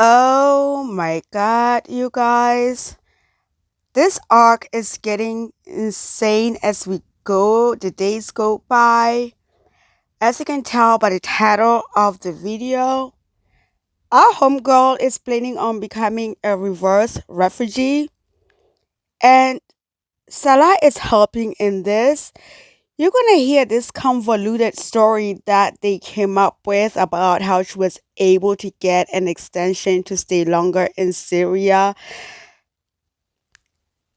Oh my god, you guys. This arc is getting insane as the days go by. As you can tell by the title of the video, our homegirl is planning on becoming a reverse refugee, and Salah is helping in this. You're gonna hear this convoluted story that they came up with about how she was able to get an extension to stay longer in Syria.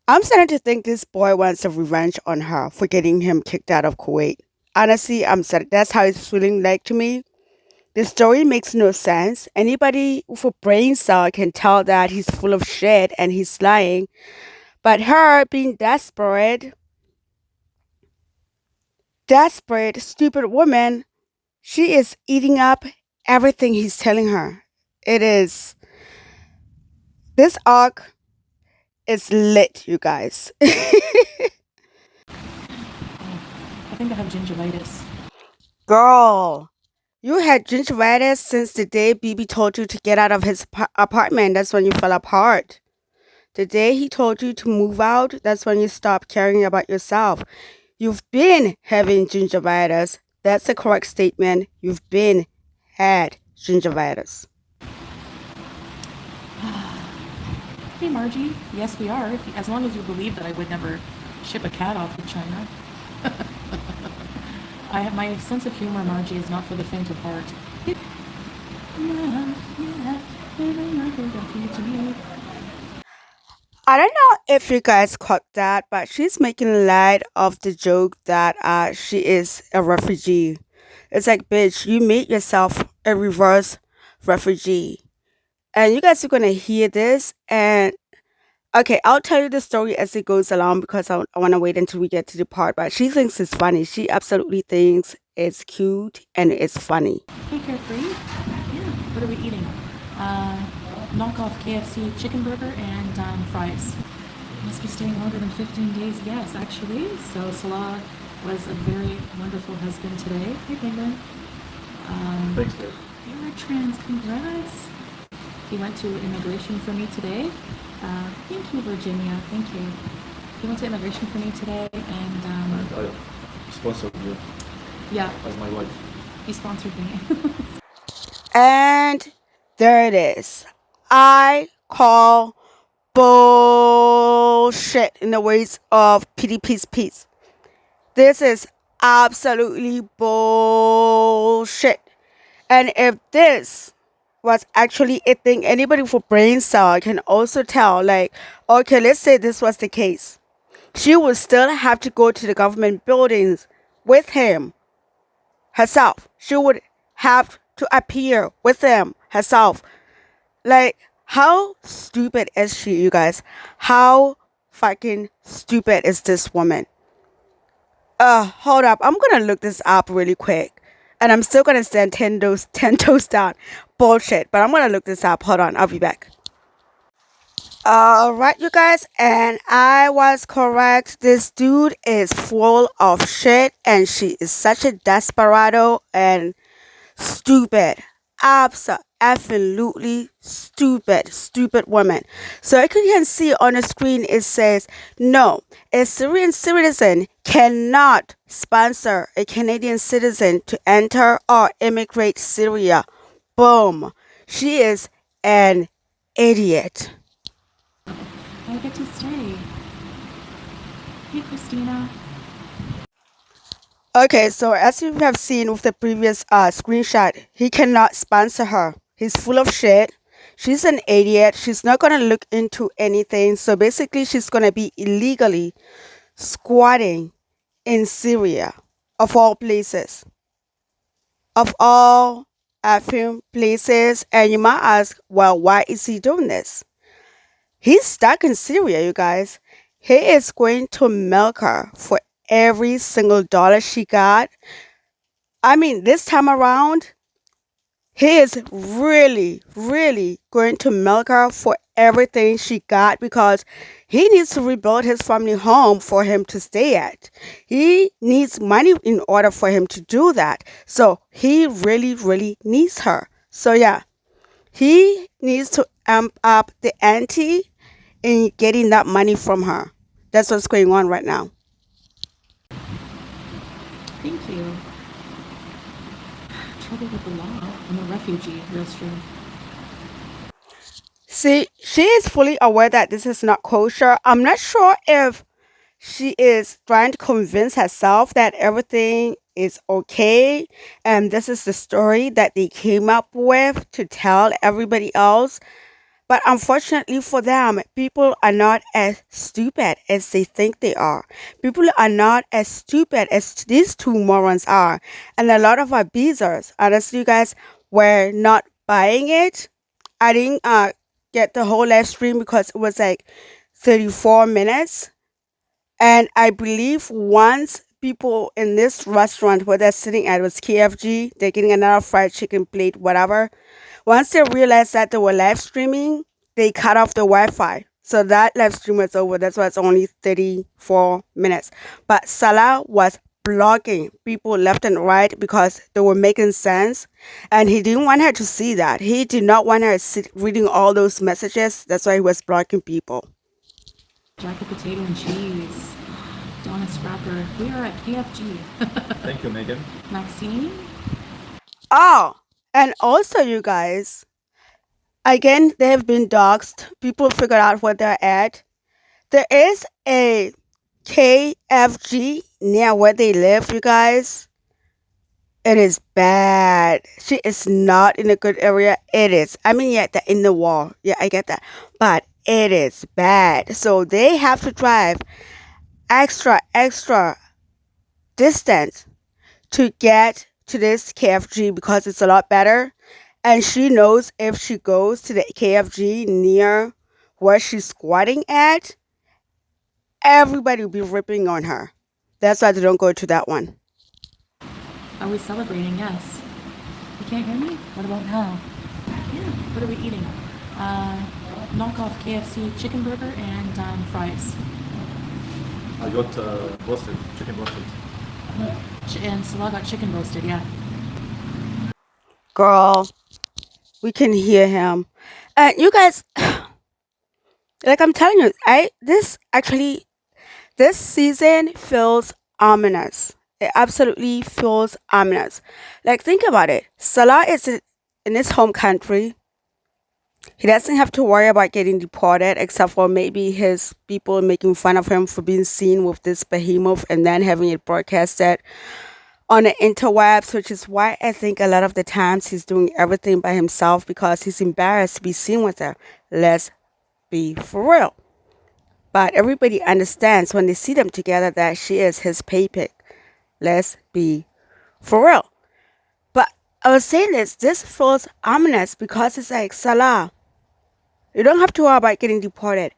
I'm starting to think this boy wants a revenge on her for getting him kicked out of Kuwait. Honestly, that's how it's feeling like to me. The story makes no sense. Anybody with a brain cell can tell that he's full of shit and he's lying. But her being desperate, stupid woman, she is eating up everything he's telling her. It is. This arc is lit, you guys. I think I have gingivitis. Girl, you had gingivitis since the day BB told you to get out of his apartment. That's when you fell apart. The day he told you to move out, that's when you stopped caring about yourself. You've been having gingivitis. That's the correct statement. You've been had gingivitis. Hey, Margie. Yes, we are. As long as you believe that I would never ship a cat off to China. My sense of humor, Margie, is not for the faint of heart. I don't know if you guys caught that, but she's making light of the joke that she is a refugee. It's like, bitch, you made yourself a reverse refugee. And you guys are gonna hear this, and okay, I'll tell you the story as it goes along because I want to wait until we get to the part. But she thinks it's funny. She absolutely thinks it's cute and it's funny. Hey, Carefree. Yeah, what are we eating? Knockoff KFC chicken burger and fries. Must be staying longer than 15 days. Yes, actually. So Salah was a very wonderful husband today. Hey, Penguin. Thanks, Dave. You're a trans. Congrats. He went to immigration for me today. Thank you, Virginia. Thank you. He went to immigration for me today, and I sponsored you yeah, as my wife. he sponsored me. And there it is. I call bullshit in the words of PDP's piece. This is absolutely bullshit. And if this was actually a thing, anybody with a brain cell can also tell, like, okay, let's say this was the case. She would still have to go to the government buildings with him herself. She would have to appear with them herself. Like, how stupid is she, you guys? How fucking stupid is this woman? Hold up. I'm gonna look this up really quick. And I'm still gonna stand 10 toes down. Bullshit. But I'm gonna look this up. Hold on. I'll be back. Alright, you guys. And I was correct. This dude is full of shit. And she is such a desperado and stupid. Absolutely stupid woman. So you can see on the screen it says, no, a Syrian citizen cannot sponsor a Canadian citizen to enter or immigrate Syria. Boom. She is an idiot. I get to stay. Hey, Christina. Okay, so as you have seen with the previous screenshot, he cannot sponsor her. He's full of shit. She's an idiot. She's not going to look into anything. So basically, she's going to be illegally squatting in Syria, of all places. Of all effing places. And you might ask, well, why is he doing this? He's stuck in Syria, you guys. He is going to milk her for every single dollar she got. I mean, this time around, he is really going to milk her for everything she got because he needs to rebuild his family home for him to stay at. He needs money in order for him to do that. So he really needs her. So yeah, He needs to amp up the ante in getting that money from her. That's what's going on right now. Thank you. Trouble with the law. I'm a refugee. Real true. See, she is fully aware that this is not kosher. I'm not sure if she is trying to convince herself that everything is okay and this is the story that they came up with to tell everybody else. But unfortunately for them, people are not as stupid as they think they are. People are not as stupid as these two morons are. And a lot of abusers, honestly, you guys, were not buying it. I didn't get the whole live stream because it was like 34 minutes. And I believe once people in this restaurant where they're sitting at was KFG, they're getting another fried chicken plate, whatever. Once they realized that they were live streaming, they cut off the Wi-Fi. So that live stream was over. That's why it's only 34 minutes. But Salah was blocking people left and right because they were making sense. And he didn't want her to see that. He did not want her to sit reading all those messages. That's why he was blocking people. Jacket potato and cheese. Donna Scrapper. We are at KFG. Thank you, Megan. Maxine? Oh, and also, you guys, again, they have been doxxed. People figured out where they're at. There is a KFG near where they live, you guys. It is bad. She is not in a good area. It is. I mean, yeah, they're in the wall. Yeah, I get that. But it is bad. So they have to drive extra distance to get to this KFG because it's a lot better. And she knows if she goes to the KFG near where she's squatting at, everybody will be ripping on her. That's why they don't go to that one. Are we celebrating? Yes. You can't hear me? What about now? Yeah. What are we eating? Knockoff KFC chicken burger and fries. I got roasted, chicken roasted. And Salah got chicken roasted, yeah. Girl, we can hear him. And you guys, like I'm telling you, this season feels ominous. It absolutely feels ominous. Like, think about it. Salah is in his home country. He doesn't have to worry about getting deported, except for maybe his people making fun of him for being seen with this behemoth and then having it broadcasted on the interwebs, which is why I think a lot of the times he's doing everything by himself because he's embarrassed to be seen with her. Let's be for real. But everybody understands when they see them together that she is his pay pick. Let's be for real. But I was saying this feels ominous because it's like, Salah, you don't have to worry about getting deported.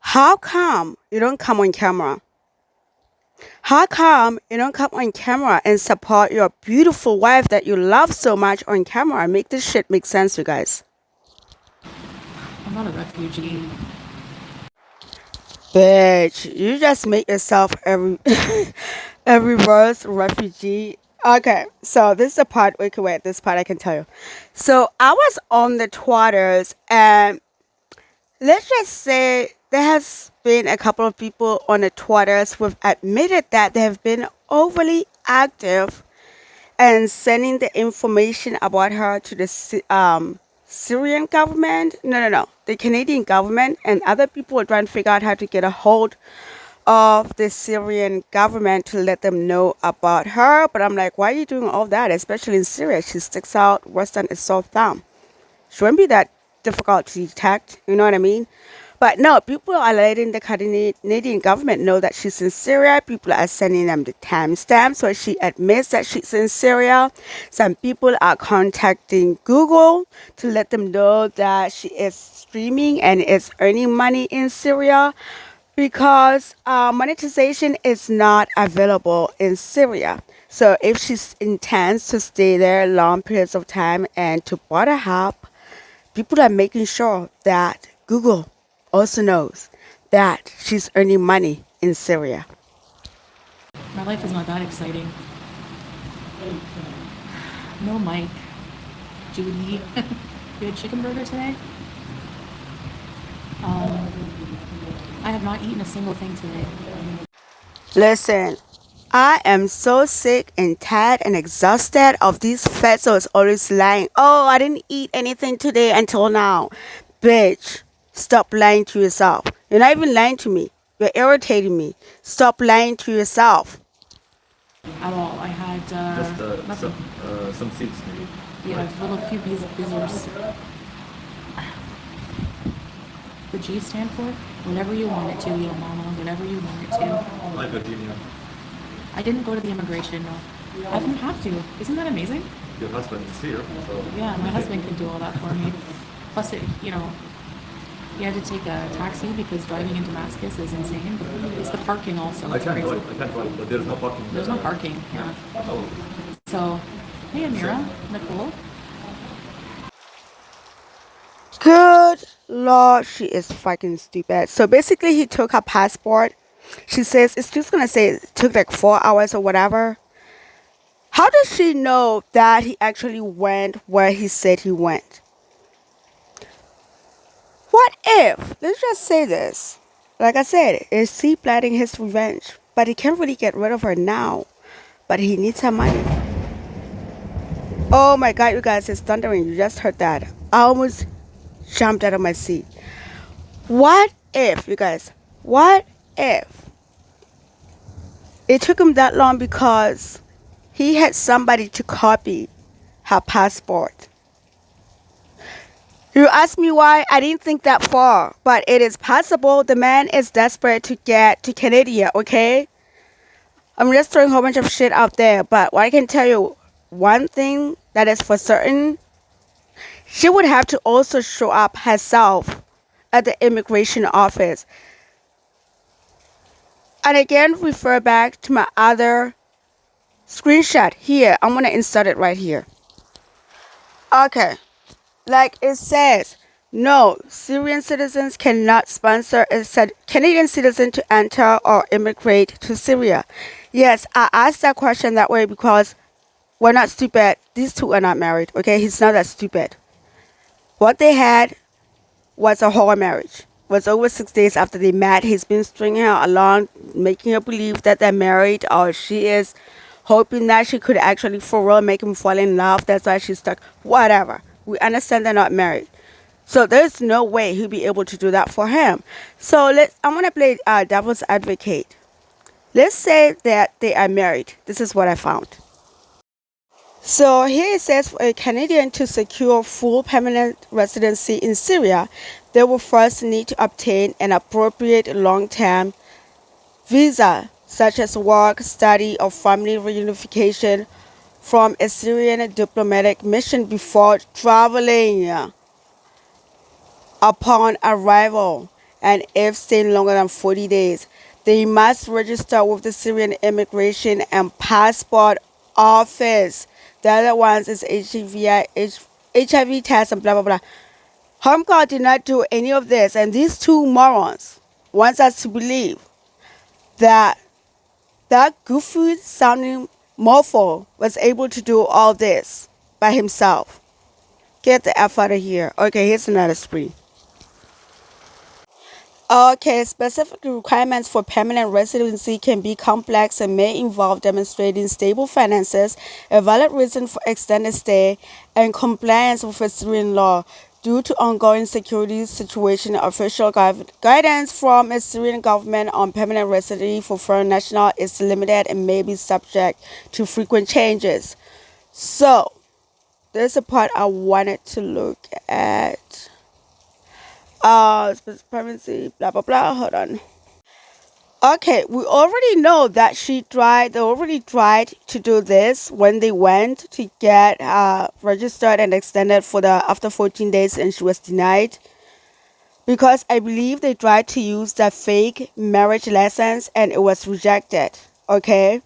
How come you don't come on camera? How come you don't come on camera and support your beautiful wife that you love so much on camera? Make this shit make sense, you guys. I'm not a refugee. Bitch, you just make yourself a reverse refugee. Okay, so this is the part. Wait, this part I can tell you. So I was on the Twitters, and let's just say there has been a couple of people on the Twitters who have admitted that they have been overly active and sending the information about her to the Syrian government. No, the Canadian government, and other people are trying to figure out how to get a hold of the Syrian government to let them know about her. But I'm like, why are you doing all that? Especially in Syria, she sticks out worse than a sore thumb. She wouldn't be that difficult to detect, you know what I mean? But no, people are letting the Canadian government know that she's in Syria. People are sending them the timestamps where she admits that she's in Syria. Some people are contacting Google to let them know that she is streaming and is earning money in Syria because monetization is not available in Syria. So if she intends to stay there long periods of time and to border hop, people are making sure that Google also knows that she's earning money in Syria. My life is not that exciting. No Mike. Judy. You had chicken burger today? I have not eaten a single thing today. Listen, I am so sick and tired and exhausted of these fatzos always lying. Oh, I didn't eat anything today until now. Bitch, stop lying to yourself. You're not even lying to me. You're irritating me. Stop lying to yourself. At all. I had Just nothing. some seeds maybe. Yeah, little few beezers. The G stand for whatever you want it to, yo mama, whatever you want it to. Like Virginia. I didn't go to the immigration, no. I didn't have to. Isn't that amazing? Your husband is here, so Yeah, my husband could do all that for me. Plus, you had to take a taxi because driving in Damascus is insane. But it's the parking also. I It's can't crazy. drive. I can't drive, but there's no parking. There's no parking. Yeah. Oh, So, hey Amira, Nicole. Good Lord, she is fucking stupid. So basically, he took her passport. She says it's just gonna say it took like 4 hours or whatever. How does she know that he actually went where he said he went? What if, let's just say this, like I said, is he planning his revenge? But he can't really get rid of her now. But he needs her money. Oh my god, you guys, it's thundering. You just heard that. I almost jumped out of my seat. What if, you guys, what if it took him that long because he had somebody to copy her passport? You ask me why? I didn't think that far, but it is possible. The man is desperate to get to Canada, okay? I'm just throwing a whole bunch of shit out there, but what I can tell you, one thing that is for certain, she would have to also show up herself at the immigration office. And again, refer back to my other screenshot here. I'm going to insert it right here. Okay. Like it says, no, Syrian citizens cannot sponsor a Canadian citizen to enter or immigrate to Syria. Yes, I asked that question that way because we're not stupid. These two are not married, okay? He's not that stupid. What they had was a horror marriage. It was over 6 days after they met. He's been stringing her along, making her believe that they're married, or she is hoping that she could actually for real make him fall in love. That's why she's stuck. Whatever. We understand they're not married. So there's no way he'll be able to do that for him. So I'm going to play devil's advocate. Let's say that they are married. This is what I found. So here it says for a Canadian to secure full permanent residency in Syria, they will first need to obtain an appropriate long-term visa, such as work, study, or family reunification from a Syrian diplomatic mission before traveling. Upon arrival, and if staying longer than 40 days, they must register with the Syrian Immigration and Passport Office. The other ones is HIV test and blah blah blah. HomeGuard did not do any of this, and these two morons want us to believe that that goofy sounding mofo was able to do all this by himself. Get the F out of here. Okay, here's another screen. Okay, specific requirements for permanent residency can be complex and may involve demonstrating stable finances, a valid reason for extended stay, and compliance with Syrian law. Due to ongoing security situation, official guidance from the Syrian government on permanent residency for foreign nationals is limited and may be subject to frequent changes. So, there's a part I wanted to look at. Pregnancy, blah blah blah. Hold on. Okay, we already know that they already tried to do this when they went to get registered and extended for the after 14 days, and she was denied because I believe they tried to use the fake marriage license and it was rejected. Okay,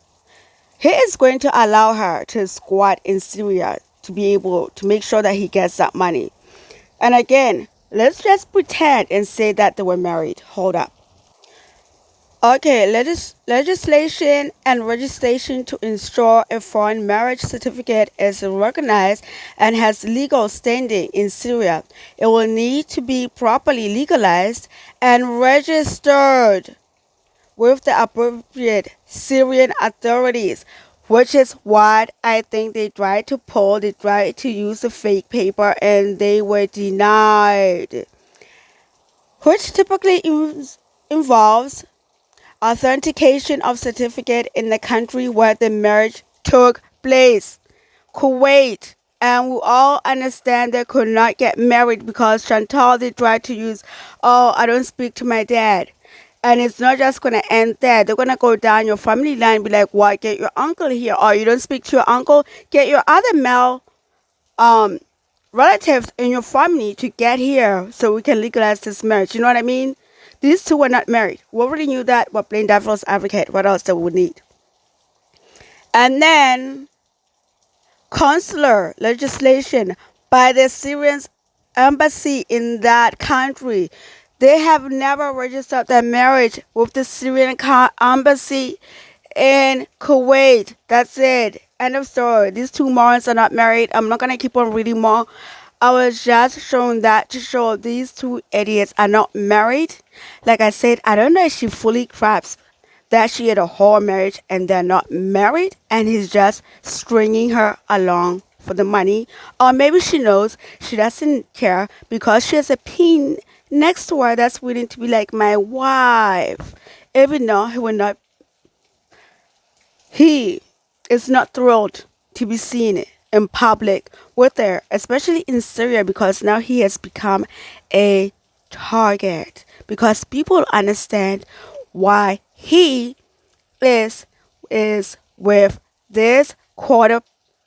he is going to allow her to squat in Syria to be able to make sure that he gets that money. And again, let's just pretend and say that they were married. Hold up. Okay, legislation and registration to ensure a foreign marriage certificate is recognized and has legal standing in Syria. It will need to be properly legalized and registered with the appropriate Syrian authorities, which is what I think they tried to pull. They tried to use a fake paper and they were denied, which typically involves authentication of certificate in the country where the marriage took place, Kuwait. And we all understand they could not get married because Chantal, they tried to use, oh, I don't speak to my dad. And it's not just going to end there. They're going to go down your family line and be like, what, get your uncle here. Or you don't speak to your uncle, get your other male um, relatives in your family to get here so we can legalize this marriage. You know what I mean? These two were not married. We already knew that, but playing devil's advocate, what else they would need? And then consular legislation by the Syrian embassy in that country. They have never registered their marriage with the Syrian embassy in Kuwait. That's it. End of story. These two morons are not married. I'm not going to keep on reading more. I was just showing that to show these two idiots are not married. Like I said, I don't know if she fully grasps that she had a whole marriage and they're not married and he's just stringing her along for the money. Or maybe she knows she doesn't care because she has a pin next to her that's willing to be like my wife. Even though he is not thrilled to be seen in public with her, especially in Syria, because now he has become a target. Because people understand why he is with this quarter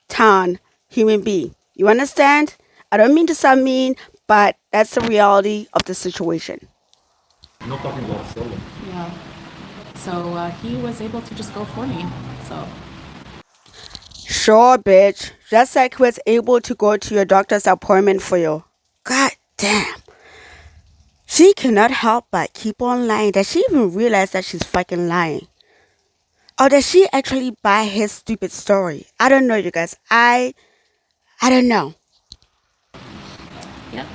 ton human being. You understand? I don't mean to sound mean, but that's the reality of the situation. Not talking about Salah. Yeah. So he was able to just go for me. So Sure, bitch. Just like he was able to go to your doctor's appointment for you. God damn. She cannot help but keep on lying. Does she even realize that she's fucking lying? Or does she actually buy his stupid story? I don't know, you guys. I don't know. yep.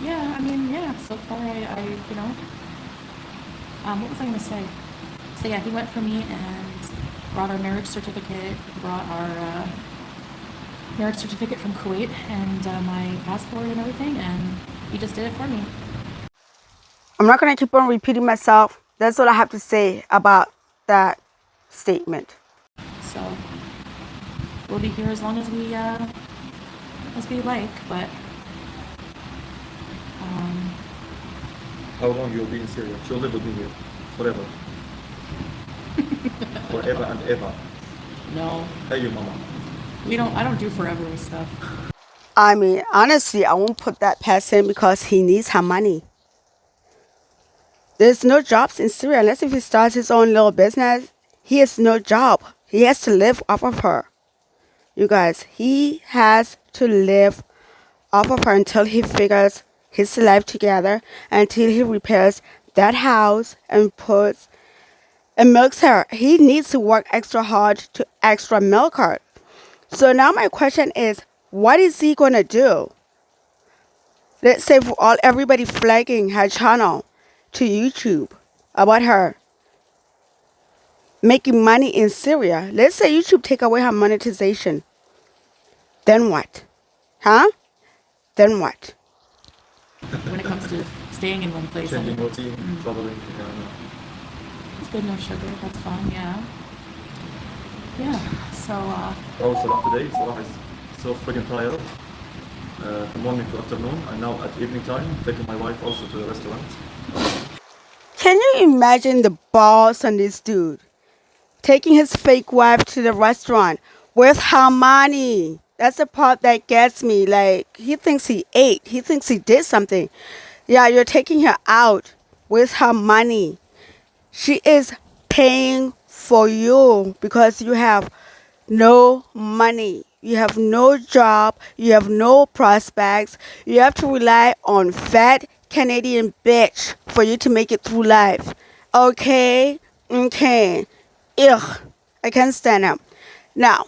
Yeah. I mean, yeah. So far, I you know. What was I gonna say? So yeah, he went for me and brought our marriage certificate, brought our marriage certificate from Kuwait and my passport and everything, and he just did it for me. I'm not going to keep on repeating myself. That's all I have to say about that statement. So we'll be here as long as we like, but How long you'll be in Syria? She'll live with me here forever. Forever and ever. no, Hey, you mama. I don't do forever stuff. I mean, honestly, I won't put that past him because he needs her money. There's no jobs in Syria unless if he starts his own little business. He has no job. He has to live off of her. You guys, he has to live off of her until he figures his life together, until he repairs that house and puts and milks her. He needs to work extra hard to extra milk her. So now my question is, what is he gonna do? Let's say for all everybody flagging her channel to YouTube about her making money in Syria. Let's say YouTube take away her monetization. Then what? Huh? Then what? When it comes to staying in one place, Changing routine, traveling. it's good, no sugar. That's fine. Yeah. Yeah. So Oh, Salah today. Salah is so freaking tired. From morning to afternoon, and now at evening time, taking my wife also to the restaurant. Can you imagine the balls on this dude? Taking his fake wife to the restaurant with her money. That's the part that gets me. Like, he thinks he ate. He thinks he did something. Yeah, you're taking her out with her money. She is paying for you because you have no money. you have no job, you have no prospects, you have to rely on fat Canadian bitch for you to make it through life. Okay? Okay. Ugh. I can't stand them. Now,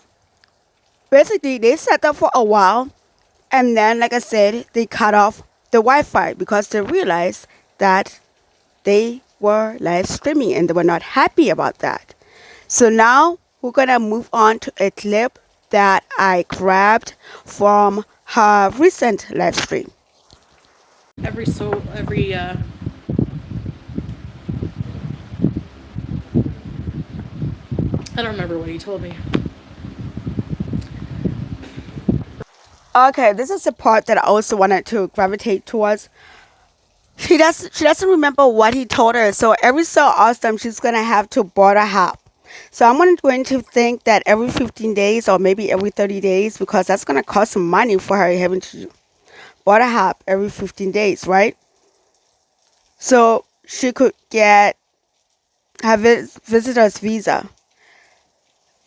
basically, they sat there for a while, and then, like I said, they cut off the Wi-Fi because they realized that they were live streaming and they were not happy about that. So now we're gonna move on to a clip that I grabbed from her recent live stream. I don't remember what he told me. Okay, this is the part that I also wanted to gravitate towards. She doesn't remember what he told her, so every so often she's gonna have to border hop. So I'm going to think that every 15 days or maybe every 30 days, because that's gonna cost some money for her having to border hop every 15 days, right? So she could get her visitor's visa.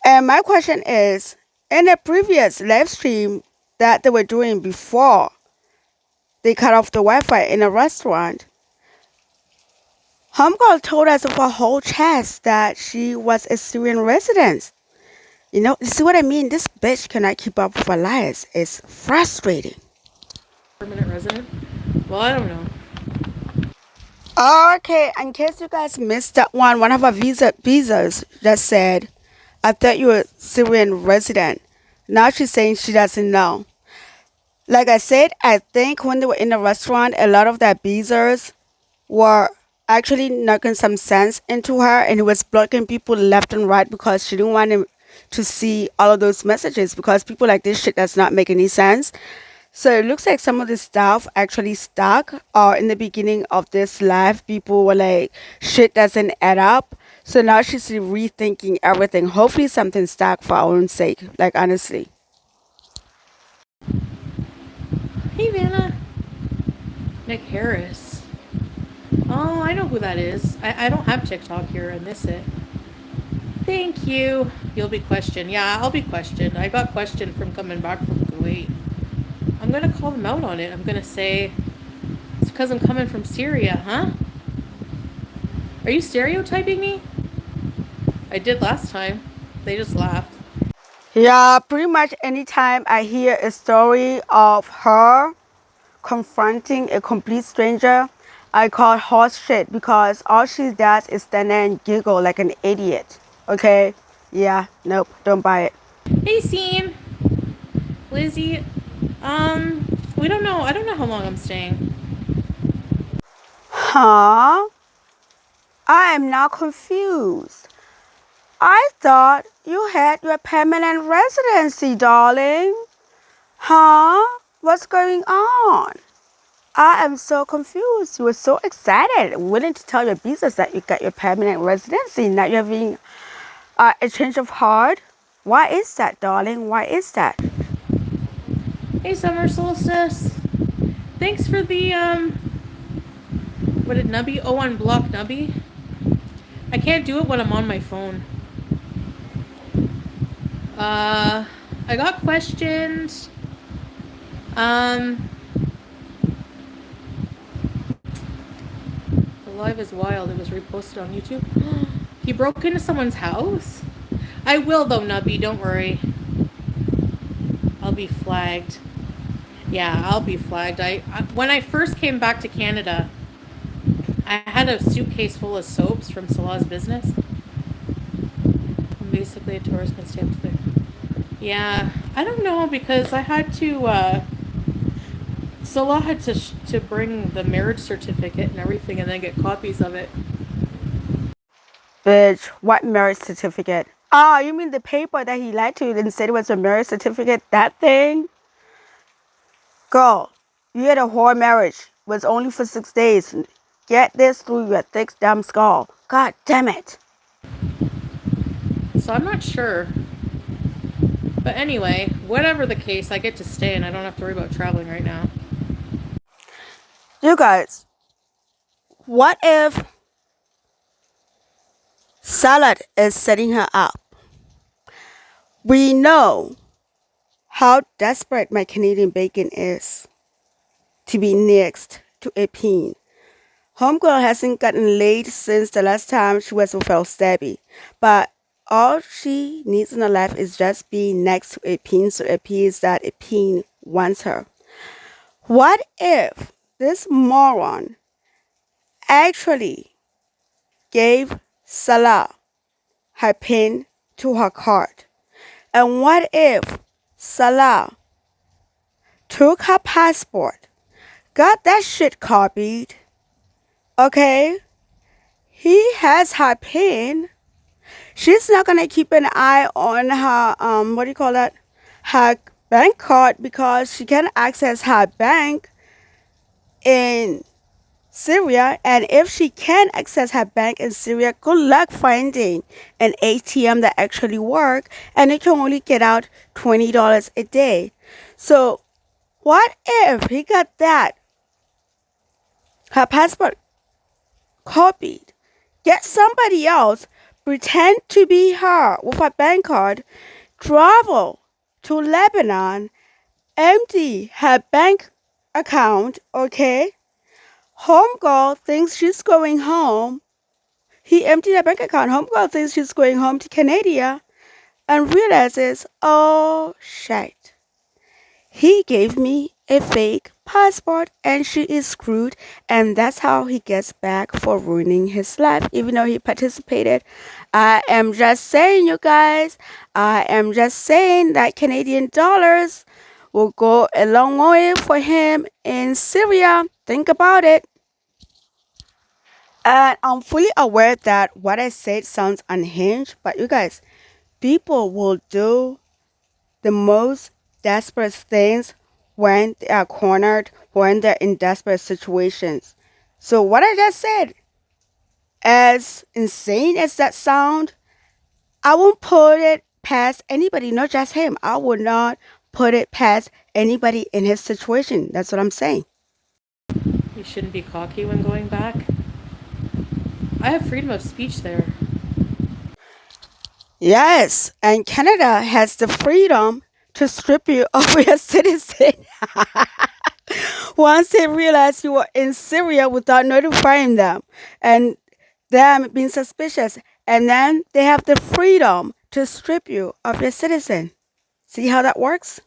And my question is, in the previous live stream that they were doing before they cut off the Wi-Fi in a restaurant, Homegirl told us of her whole chest that she was a Syrian resident. You see what I mean? This bitch cannot keep up with her lies. It's frustrating. Permanent resident? Well, I don't know. Okay, in case you guys missed that one of her visas just said, I thought you were a Syrian resident. Now she's saying she doesn't know. Like I said, I think when they were in the restaurant, a lot of their visas were actually knocking some sense into her, and it was blocking people left and right because she didn't want him to see all of those messages, because people like, this shit does not make any sense. So it looks like some of the stuff actually stuck, or in the beginning of this live people were like, shit doesn't add up. So now she's rethinking everything. Hopefully something stuck for our own sake, like honestly. Hey, Vanna. Nick Harris. Oh, I know who that is. I don't have TikTok here. I miss it. Thank you. You'll be questioned. Yeah, I'll be questioned. I got questioned from coming back from Kuwait. I'm going to call them out on it. I'm going to say, it's because I'm coming from Syria, huh? Are you stereotyping me? I did last time. They just laughed. Yeah, pretty much anytime I hear a story of her confronting a complete stranger, I call horse shit, because all she does is stand there and giggle like an idiot. Okay? Yeah, nope, don't buy it. Hey, Seam. Lizzie. We don't know. I don't know how long I'm staying. Huh? I am now confused. I thought you had your permanent residency, darling. Huh? What's going on? I am so confused. You were so excited, willing to tell your business that you got your permanent residency. Now you're having a change of heart. Why is that, darling? Why is that? Hey, Summer Solstice. Thanks for the, what did Nubby? Oh, unblock Nubby. I can't do it when I'm on my phone. I got questions. The live is wild. It was reposted on YouTube. He broke into someone's house? I will, though, Nubby. Don't worry. I'll be flagged. Yeah, I'll be flagged. When I first came back to Canada, I had a suitcase full of soaps from Salah's business. Basically, a tourist can stay up to there. Yeah, I don't know, because I had to, Salah had to bring the marriage certificate and everything and then get copies of it. Bitch, what marriage certificate? Oh, you mean the paper that he lied to you and said it was a marriage certificate? That thing? Girl, you had a whore marriage. It was only for 6 days. Get this through your thick, dumb skull. God damn it. So I'm not sure. But anyway, whatever the case, I get to stay and I don't have to worry about traveling right now. You guys, what if Salah is setting her up? We know how desperate my Canadian bacon is to be next to a peen. Homegirl hasn't gotten laid since the last time she was with Stabby, but all she needs in her life is just being next to a peen, so it appears that a peen wants her. What if this moron actually gave Salah her pin to her card? And what if Salah took her passport, got that shit copied, okay? He has her pin. She's not gonna keep an eye on her what do you call that? Her bank card, because she can access her bank in Syria, and if she can access her bank in Syria, good luck finding an ATM that actually work, and it can only get out $20 a day. So what if he got that, her passport copied, get somebody else, pretend to be her with a bank card, travel to Lebanon, empty her bank account, okay? Homegirl thinks she's going home. He emptied her bank account. Homegirl thinks she's going home to Canada and realizes, oh shit, he gave me a fake passport and she is screwed. And that's how he gets back for ruining his life, even though he participated. I am just saying, you guys, I am just saying that Canadian dollars will go a long way for him in Syria. Think about it. And I'm fully aware that what I said sounds unhinged, but you guys, people will do the most desperate things when they are cornered, when they're in desperate situations. So what I just said, as insane as that sound, I won't put it past anybody, not just him. I will not put it past anybody in his situation. That's what I'm saying. You shouldn't be cocky when going back. I have freedom of speech there. Yes, and Canada has the freedom to strip you of your citizen once they realize you were in Syria without notifying them and them being suspicious. And then they have the freedom to strip you of your citizen. See how that works?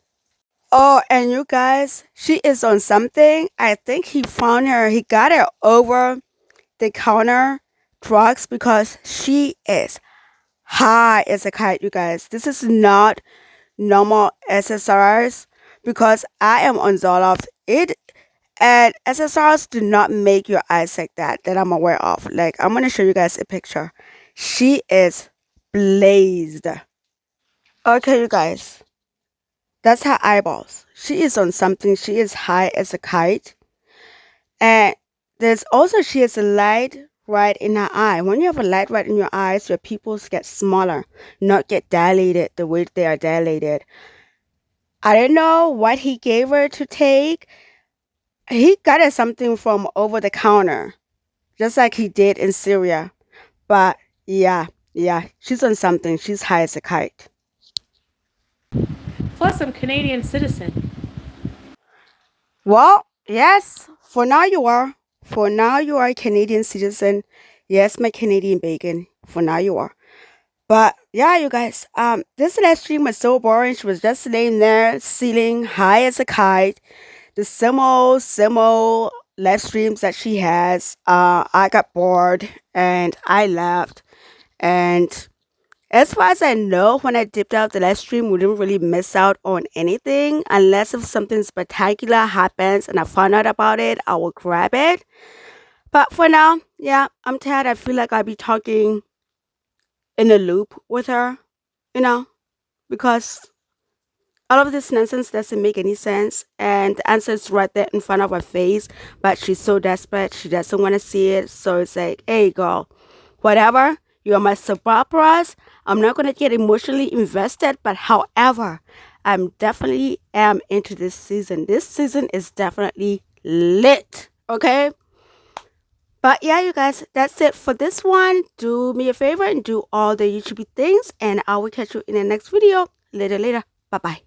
Oh, and you guys, she is on something. I think he found her. He got her over the counter drugs because she is high as a kite, you guys. This is not normal SSRIs because I am on Zoloft. And SSRIs do not make your eyes like that I'm aware of. Like, I'm gonna show you guys a picture. She is blazed. Okay, you guys. That's her eyeballs. She is on something. She is high as a kite. And there's also, she has a light right in her eye. When you have a light right in your eyes, your pupils get smaller, not get dilated the way they are dilated. I don't know what he gave her to take. He got her something from over the counter, just like he did in Syria. But yeah, she's on something. She's high as a kite. Plus, I'm Canadian citizen. Well, yes, for now you are. For now you are a Canadian citizen. Yes, my Canadian bacon. For now you are. But yeah, you guys, this live stream was so boring. She was just laying there, ceiling high as a kite. The simo live streams that she has, I got bored and I left. And as far as I know, when I dipped out the live stream, we didn't really miss out on anything. Unless if something spectacular happens and I found out about it, I will grab it. But for now, yeah, I'm tired. I feel like I'll be talking in a loop with her, because all of this nonsense doesn't make any sense. And the answer is right there in front of her face, but she's so desperate. She doesn't want to see it. So it's like, hey, girl, whatever. You're my soap operas. I'm not going to get emotionally invested, but however, I'm definitely am into this season. This season is definitely lit, okay? But yeah, you guys, that's it for this one. Do me a favor and do all the YouTube things, and I will catch you in the next video. Later. Bye-bye.